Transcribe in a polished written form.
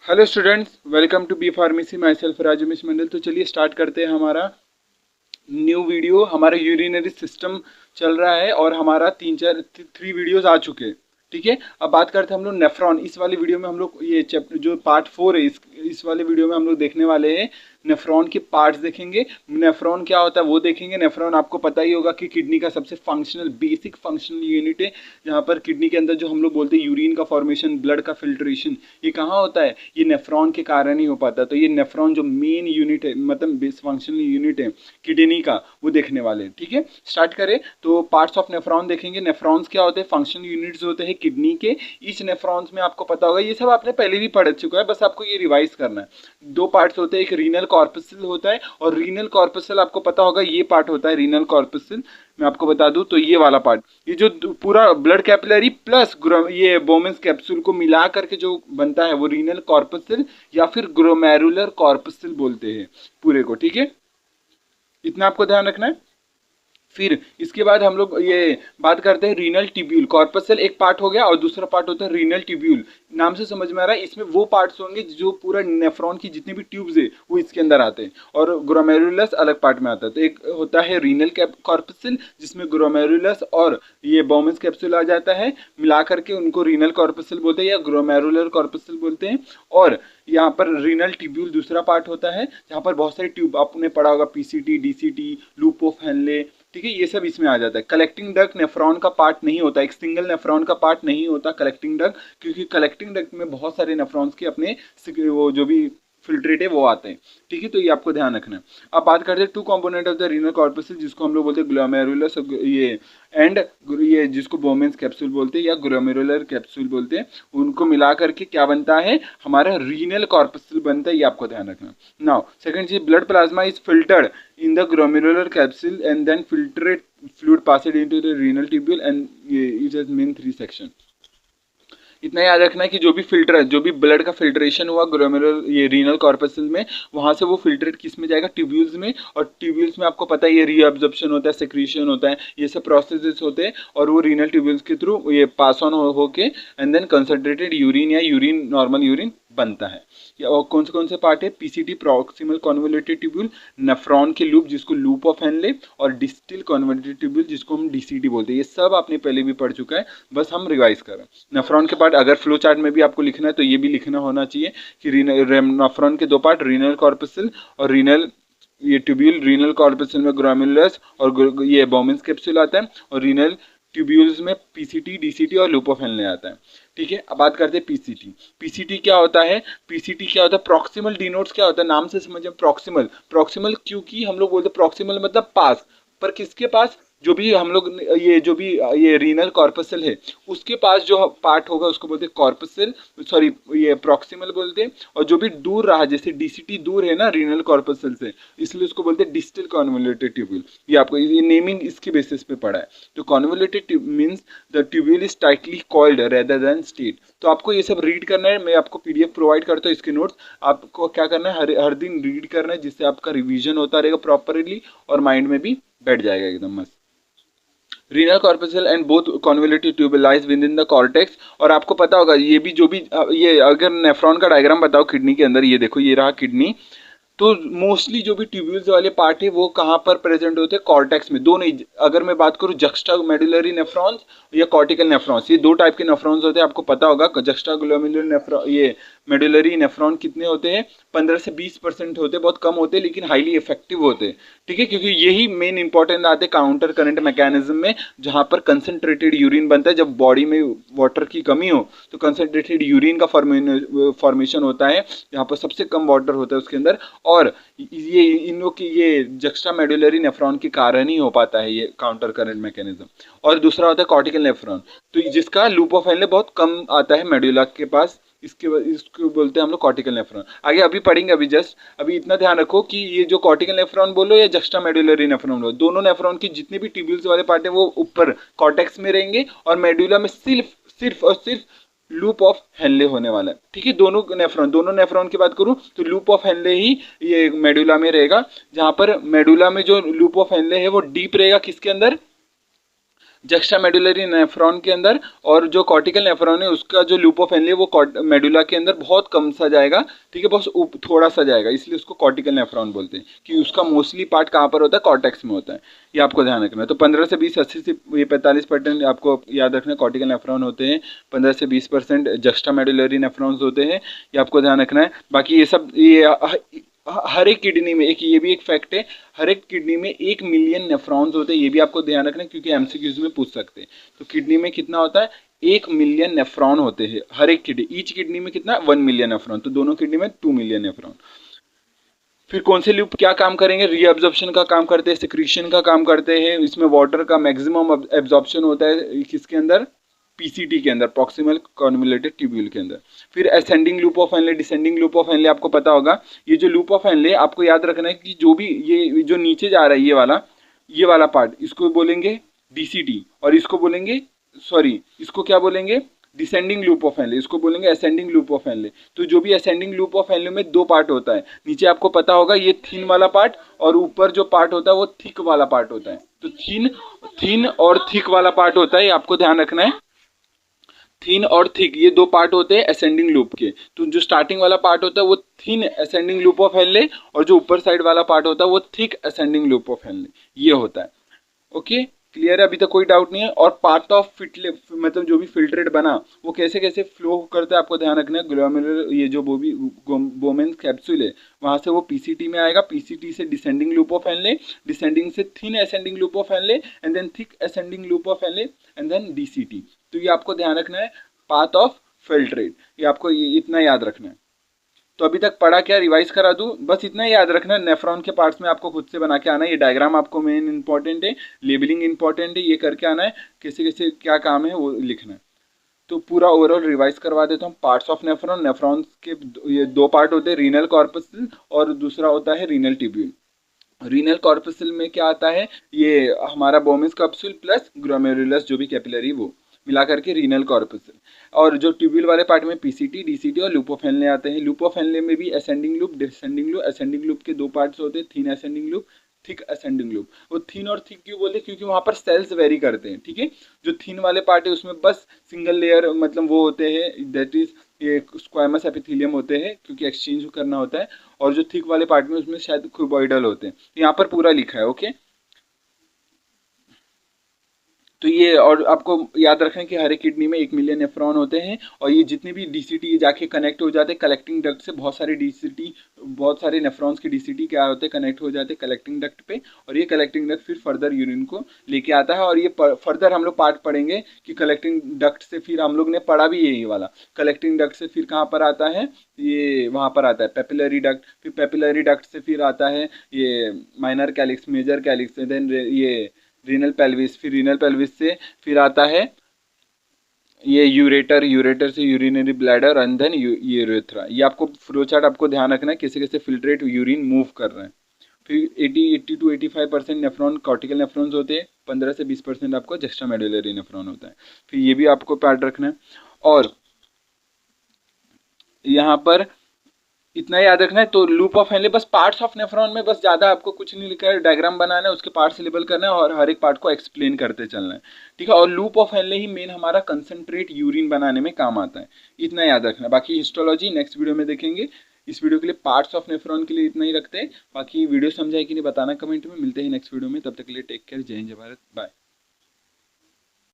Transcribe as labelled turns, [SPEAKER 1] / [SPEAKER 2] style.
[SPEAKER 1] Hello students, welcome to B pharmacy. Myself Raju मिस मंडल। तो चलिए स्टार्ट करते हैं हमारा न्यू वीडियो। हमारा यूरिनरी सिस्टम चल रहा है और हमारा थ्री वीडियोस आ चुके हैं। ठीक है, अब बात करते हैं हम लोग नेफ्रॉन। इस वाले वीडियो में हम लोग ये चैप्टर जो पार्ट 4 है, इस वाले वीडियो में हम लोग देखने वाले हैं नेफ्रॉन के पार्ट्स देखेंगे। नेफ्रॉन क्या होता है वो देखेंगे। नेफ्रॉन आपको पता ही होगा कि किडनी का सबसे फंक्शनल बेसिक फंक्शनल यूनिट है, जहाँ पर किडनी के अंदर जो हम लोग बोलते हैं यूरिन का फॉर्मेशन, ब्लड का फिल्ट्रेशन, ये कहाँ होता है? ये नेफ्रॉन के कारण ही हो पाता है। तो ये नेफ्रॉन जो मेन यूनिट है, मतलब बेस फंक्शनल यूनिट है किडनी का, वो देखने वाले हैं। ठीक है, स्टार्ट करें। तो पार्ट्स ऑफ नेफ्रॉन देखेंगे। नेफ्रॉन्स क्या होते हैं? फंक्शनल यूनिट्स होते हैं किडनी के। ईच नेफ्रॉन्स में आपको पता होगा, ये सब आपने पहले भी पढ़ चुका है, बस आपको ये रिवाइज करना है। दो पार्ट्स होते हैं, एक रीनल कॉर्पसल होता है, और रीनल कॉर्पसल आपको पता होगा ये पार्ट होता है रीनल कॉर्पसल। मैं आपको बता दूं तो ये वाला पार्ट, ये जो पूरा ब्लड कैपिलरी प्लस ये बोमेंस कैप्सूल को मिला करके जो बनता है वो रीनल कॉर्पसल या फिर ग्लोमेरुलर कॉर्पसल बोलते हैं पूरे को। ठीक है, इतना आपको ध्यान रखना है। फिर इसके बाद हम लोग ये बात करते हैं रीनल ट्यूब्यूल। कॉर्पसल एक पार्ट हो गया और दूसरा पार्ट होता है रीनल ट्यूब्यूल। नाम से समझ में आ रहा है, इसमें वो पार्ट्स होंगे जो पूरा नेफ्रॉन की जितनी भी ट्यूब्स है वो इसके अंदर आते हैं, और ग्लोमेरुलस अलग पार्ट में आता है। तो एक होता है रीनल कॉर्पसल जिसमें ग्लोमेरुलस और ये बोमेंस कैप्सूल आ जाता है, मिला करके उनको रीनल कॉर्पसल बोलते हैं या ग्लोमेरुलर कॉर्पसल बोलते हैं। और यहाँ पर रीनल ट्यूब्यूल दूसरा पार्ट होता है, जहाँ पर बहुत सारी ट्यूब आपने पढ़ा होगा, PCT, DCT, loop of Henley. ठीक है, ये सब इसमें आ जाता है। कलेक्टिंग डक्ट नेफ्रॉन का पार्ट नहीं होता, एक सिंगल नेफ्रॉन का पार्ट नहीं होता कलेक्टिंग डक्ट, क्योंकि कलेक्टिंग डक्ट में बहुत सारे नेफ्रॉन्स के अपने वो जो भी फिल्ट्रेट है वो आते हैं। ठीक है, तो ये आपको ध्यान रखना है। अब बात करते हैं two component of the renal corpuscle, जिसको हम लोग बोलते हैं ग्लोमेरुलस ये एंड ये जिसको बोमेंस कैप्सूल बोलते हैं या ग्लोमेरुलर कैप्सूल बोलते हैं। उनको मिला करके क्या बनता है? हमारा रीनल कॉर्पसल बनता है, ये आपको ध्यान रखना। नाउ सेकंड चीज, blood plasma is filtered in the glomerular capsule and then filtrate fluid passed into the renal tubule and it has main three section। इतना याद रखना है कि जो भी फिल्टर है, जो भी ब्लड का फिल्ट्रेशन हुआ ग्लोमेरुलर ये रीनल कॉर्पसल में, वहां से वो फिल्ट्रेट किस में जाएगा? ट्यूब्यूल्स में। और ट्यूब्यूल्स में आपको पता है ये रीअब्जॉर्प्शन होता है, सेक्रीशन होता है, ये सब प्रोसेसेस होते हैं, और वो रीनल ट्यूब्यूल्स के थ्रू ये पास ऑन होके एंड देन कंसंट्रेटेड यूरिन या यूरिन नॉर्मल यूरिन बनता है। और कौन से पार्ट है? PCT proximal convoluted tubule, nephron के लूप जिसको लूप ऑफ हेनले, और डिस्टल कॉन्वोल्यूटेड ट्यूब्यूल जिसको हम डीसीटी बोलते हैं। ये सब आपने पहले भी पढ़ चुका है, बस हम रिवाइज कर रहे हैं। नेफ्रॉन के पार्ट अगर फ्लो चार्ट में भी आपको लिखना है तो ये भी लिखना होना चाहिए कि नेफ्रॉन के दो पार्ट, रीनल कॉर्पसल और रीनल ये ट्यूब्यूल। रीनल कॉर्पसल में ग्लोमेरुलस और ये बोमेंस कैप्सूल आता है, और रीनल ट्यूब्यूल्स में पीसीटी, डीसीटी और लूप ऑफ हेनले आता है। ठीक है, अब बात करते हैं पीसीटी। पीसीटी क्या होता है? पीसीटी क्या होता है? प्रॉक्सिमल डिनोट्स क्या होता है? नाम से समझे, प्रॉक्सिमल। प्रॉक्सिमल क्योंकि हम लोग बोलते हैं प्रॉक्सिमल मतलब पास, पर किसके पास? जो भी हम लोग ये रीनल कॉर्पसल है उसके पास जो पार्ट होगा उसको बोलते हैं कॉर्पसल, सॉरी ये प्रॉक्सिमल बोलते हैं। और जो भी दूर रहा, जैसे डीसीटी दूर है ना रीनल कॉर्पसल से, इसलिए उसको बोलते हैं डिस्टल कॉन्वोल्यूटेड ट्यूब्यूल। ये आपको ये नेमिंग इसके बेसिस पे पढ़ा है। तो convoluted means the tubule is tightly coiled rather than straight. तो आपको ये सब रीड करना है, मैं आपको पीडीएफ प्रोवाइड करता हूँ इसके नोट्स। आपको क्या करना है? हर दिन रीड करना है, जिससे आपका रिवीजन होता रहेगा प्रॉपरली और माइंड में भी बैठ जाएगा एकदम मस्त। Renal corpuscle and both convoluted tubule lies with in the cortex. और आपको पता होगा ये भी जो भी ये अगर नेफ्रॉन का डायग्राम बताओ किडनी के अंदर, ये देखो ये रहा किडनी। तो मोस्टली जो भी ट्यूब्यूल्स वाले पार्ट है वो कहाँ पर प्रेजेंट होते हैं? कॉर्टेक्स में। दो नहीं, अगर मैं बात करूँ जक्स्टा मेडुलरी नेफ्रॉन्स या कॉर्टिकल नेफ्रॉन्स, ये दो टाइप के नेफ्रॉन्स होते हैं। आपको पता होगा जक्स्टा ग्लोमेरुलर नेफ्रॉन, ये मेडुलरी नेफ्रॉन कितने होते हैं? 15 से 20% होते हैं, बहुत कम होते हैं लेकिन हाईली इफेक्टिव होते हैं। ठीक है, क्योंकि यही मेन इंपॉर्टेंट आते हैं काउंटर करंट मैकेनिज्म में, जहाँ पर कंसनट्रेटेड यूरिन बनता है। जब बॉडी में वाटर की कमी हो तो कंसनट्रेटेड यूरिन का फॉर्मेशन होता है, जहाँ पर सबसे कम वाटर होता है उसके अंदर। और ये इन लोग की ये जक्स्टा मेडुलरी नेफ्रॉन के कारण ही हो पाता है ये काउंटर करंट मैकेनिज्म। और दूसरा होता है कॉर्टिकल नेफ्रॉन, तो जिसका लूप ऑफ हेनले बहुत कम आता है मेडुला के पास, इसको बोलते हैं हम लोग कॉर्टिकल नेफ्रॉन। आगे अभी पढ़ेंगे, अभी इतना ध्यान रखो कि ये जो कॉर्टिकल नेफ्रॉन बोलो या जक्स्टा मेडुलरी नेफ्रॉन बोलो, दोनों नेफ्रॉन की जितने भी ट्यूब्यूल्स वाले पार्ट है वो ऊपर कॉर्टेक्स में रहेंगे, और मेडुला में सिर्फ और सिर्फ लूप ऑफ हेनले होने वाला है। ठीक है, दोनों नेफ्रॉन की बात करूं तो लूप ऑफ हेनले ही ये मेडुला में रहेगा, जहां पर मेडुला में जो लूप ऑफ हेनले है वो डीप रहेगा किसके अंदर? जक्स्टा मेडुलरी नेफ्रॉन के अंदर, और जो कॉर्टिकल नेफ्रॉन है उसका जो लूप ऑफ हेनले वो मेडुला के अंदर बहुत कम सा जाएगा, ठीक है, बहुत थोड़ा सा जाएगा, इसलिए उसको कॉर्टिकल नेफ्रॉन बोलते हैं कि उसका मोस्टली पार्ट कहाँ पर होता है, कॉर्टेक्स में होता है। ये आपको ध्यान रखना है। तो 15 से 20, 80 से ये 45% आपको याद रखना है कॉर्टिकल नेफ्रॉन होते हैं, 15 से 20% जक्स्टा मेडुलरी नेफ्रॉन्स होते हैं, ये आपको ध्यान रखना है। बाकी ये सब ये हर एक किडनी में, एक ये भी एक फैक्ट है, हर एक किडनी में 1 मिलियन नेफ्रॉन्स होते हैं, ये भी आपको ध्यान रखना है क्योंकि एमसीक्यूज में पूछ सकते हैं। तो किडनी में कितना होता है, 1 मिलियन नेफ्रॉन होते हैं हर एक किडनी, ईच किडनी में कितना 1 मिलियन नेफ्रॉन, तो दोनों किडनी में 2 मिलियन नेफ्रॉन। फिर कौन से लूप क्या काम करेंगे, रीअब्जॉर्प्शन का काम करते हैं, सिक्रीशन का काम करते हैं, इसमें वाटर का मैक्सिमम एब्जॉर्प्शन होता है किसके अंदर, पीसीटी के अंदर, प्रॉक्सिमल कॉन्वोल्यूटेड ट्यूब्यूल के अंदर। फिर ascending loop of Henle, descending loop of Henley आपको पता होगा। ये जो लूप ऑफ हेनले आपको याद रखना है कि जो भी ये जो नीचे जा रहा है ये वाला पार्ट, इसको बोलेंगे डीसीटी, और इसको बोलेंगे, सॉरी इसको क्या बोलेंगे, डिसेंडिंग लूप ऑफ हेनले, इसको बोलेंगे असेंडिंग लूप ऑफ हेनले। तो जो भी असेंडिंग लूप ऑफ हेनले में 2 पार्ट होता है, नीचे आपको पता होगा ये थिन वाला पार्ट, और ऊपर जो पार्ट होता है वो थिक वाला पार्ट होता है। तो थिन और थिक वाला पार्ट होता है, ये आपको ध्यान रखना है। थिन और थिक ये 2 पार्ट होते हैं असेंडिंग लूप के। तो जो स्टार्टिंग वाला पार्ट होता है वो thin ascending loop of Henley, और जो ऊपर साइड वाला पार्ट होता है वो thick ascending loop of Henley, ये होता है। ओके, क्लियर है, अभी तक कोई डाउट नहीं है। और पार्ट ऑफ फिटले मतलब जो भी फिल्ट्रेट बना वो कैसे कैसे फ्लो करता है आपको ध्यान रखना है। ग्लोमेरुलर ये जो बोमेन कैप्सूल है वहां से वो पीसीटी में आएगा, पीसीटी से descending loop of Henle, descending से thin ascending loop of Henle, and then thick ascending loop of Henle, and then DCT. तो ये आपको ध्यान रखना है, पाथ ऑफ फिल्ट्रेट, ये आपको इतना याद रखना है। तो अभी तक पढ़ा क्या, रिवाइज करा दूं, बस इतना ही याद रखना है। नेफ्रॉन के पार्ट्स में आपको खुद से बना के आना है, ये डायग्राम आपको मेन इंपॉर्टेंट है, लेबलिंग इंपॉर्टेंट है, ये करके आना है, कैसे कैसे क्या काम है वो लिखना है। तो पूरा ओवरऑल रिवाइज करवा देता हूँ। पार्ट्स ऑफ नेफ्रॉन, नेफ्रॉन के ये 2 पार्ट होते हैं, रीनल कॉर्पस्कल और दूसरा होता है रीनल ट्यूब्यूल। रीनल कॉर्पस्कल में क्या आता है, ये हमारा बोमेन्स कैप्सूल प्लस ग्लोमेरुलस जो भी कैपिलरी वो मिला करके रीनल कॉर्पस्कल। और जो ट्यूब्यूल वाले पार्ट में पीसीटी, डीसीटी और लूप ऑफ हेनले आते हैं। लूप ऑफ हेनले में भी ascending loop, descending loop. Ascending loop के 2 पार्ट्स होते हैं, thin ascending loop, thick ascending loop. वो थिन और थिक क्यों बोलते हैं, क्योंकि वहां पर सेल्स वेरी करते हैं, ठीक है। जो थिन वाले पार्ट है उसमें बस सिंगल लेयर मतलब वो होते हैं, दैट इज ये स्क्वामस एपिथेलियम होते हैं क्योंकि एक्सचेंज करना होता है। और जो थिक वाले पार्ट में उसमें शायद क्यूबॉइडल होते हैं, यहाँ पर पूरा लिखा है। ओके, तो ये और आपको याद रखें कि हर एक किडनी में 1 मिलियन नेफ्रॉन होते हैं, और ये जितने भी डीसीटी जाके कनेक्ट हो जाते हैं कलेक्टिंग डक्ट से, बहुत सारे डीसीटी, बहुत सारे नेफ्रॉन्स के डीसीटी क्या होते हैं, कनेक्ट हो जाते हैं कलेक्टिंग डक्ट पे, और ये कलेक्टिंग डक्ट फिर फर्दर यूरिन को लेके आता है। और ये फर्दर हम लोग पार्ट पढ़ेंगे कि कलेक्टिंग डक्ट से फिर हम लोग ने पढ़ा भी यही वाला, कलेक्टिंग डक्ट से फिर कहाँ पर आता है, ये वहाँ पर आता है पेपिलरी डक्ट, फिर पेपिलरी डक्ट से फिर आता है ये minor calyx, major calyx, then ये रीनल पेल्विस, फिर रीनल पेल्विस से फिर आता है ये यूरेटर, यूरेटर से urinary bladder, and then urethra. ये आपको फ्लो चार्ट आपको ध्यान रखना है कैसे कैसे फिल्ट्रेट यूरिन मूव कर रहे हैं। फिर 80 to 85% नेफ्रॉन कॉर्टिकल नेफ्रॉन्स होते हैं, 15 से 20% आपको जक्स्टा मेडुलरी नेफ्रॉन होता है। फिर ये भी आपको पार्ट रखना है। और यहाँ पर इतना याद रखना है। तो लूप ऑफ हेनले बस पार्ट्स ऑफ नेफ्रॉन में बस ज़्यादा आपको कुछ नहीं लिखा है, डायग्राम बनाना है, उसके पार्ट्स लेबल करना है और हर एक पार्ट को एक्सप्लेन करते चलना है, ठीक है। और loop of Henley he main हमारा कंसंट्रेट यूरिन बनाने में काम आता है, इतना याद रखना है। बाकी हिस्टोलॉजी नेक्स्ट वीडियो में देखेंगे। इस वीडियो के लिए पार्ट्स ऑफ नेफ्रॉन के लिए इतना ही रखते हैं। बाकी वीडियो समझाए कि नहीं बताना कमेंट में। मिलते हैं नेक्स्ट वीडियो में, तब तक के लिए टेक केयर, जय हिंद, जय भारत, बाय।